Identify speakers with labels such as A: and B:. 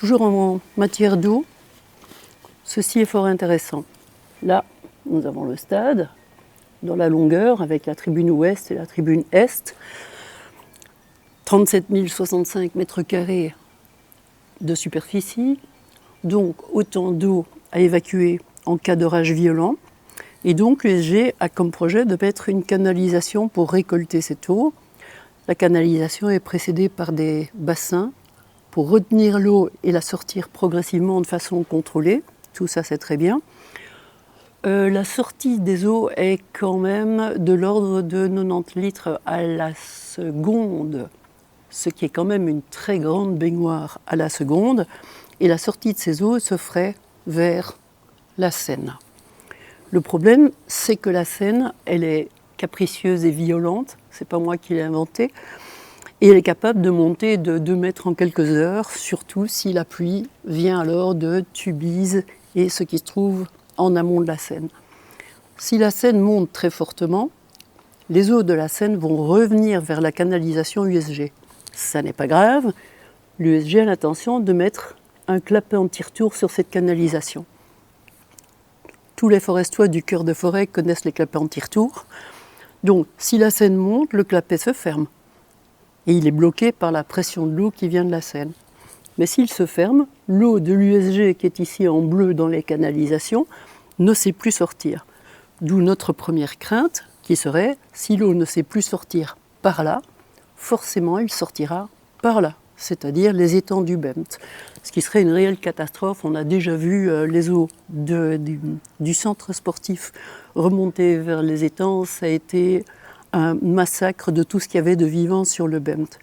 A: toujours en matière d'eau, ceci est fort intéressant. Là, nous avons le stade, dans la longueur, avec la tribune ouest et la tribune est. 37 065 mètres carrés de superficie, donc autant d'eau à évacuer en cas d'orage violent. Et donc l'USG a comme projet de mettre une canalisation pour récolter cette eau. La canalisation est précédée par des bassins pour retenir l'eau et la sortir progressivement de façon contrôlée. Tout ça, c'est très bien. La sortie des eaux est quand même de l'ordre de 90 litres à la seconde, ce qui est quand même une très grande baignoire à la seconde. Et la sortie de ces eaux se ferait vers la Seine. Le problème, c'est que la Seine, elle est capricieuse et violente, c'est pas moi qui l'ai inventée, et elle est capable de monter de 2 mètres en quelques heures, surtout si la pluie vient alors de Tubize et ce qui se trouve en amont de la Seine. Si la Seine monte très fortement, les eaux de la Seine vont revenir vers la canalisation USG. Ça n'est pas grave, l'USG a l'intention de mettre un clapet anti-retour sur cette canalisation. Tous les forestois du cœur de forêt connaissent les clapets anti-retour. Donc, si la Seine monte, le clapet se ferme. Et il est bloqué par la pression de l'eau qui vient de la Seine. Mais s'il se ferme, l'eau de l'USG qui est ici en bleu dans les canalisations ne sait plus sortir. D'où notre première crainte qui serait, si l'eau ne sait plus sortir par là, forcément elle sortira par là, c'est-à-dire les étangs du Bemt. Ce qui serait une réelle catastrophe. On a déjà vu les eaux du centre sportif remonter vers les étangs. Ça a été un massacre de tout ce qu'il y avait de vivant sur le Bemt.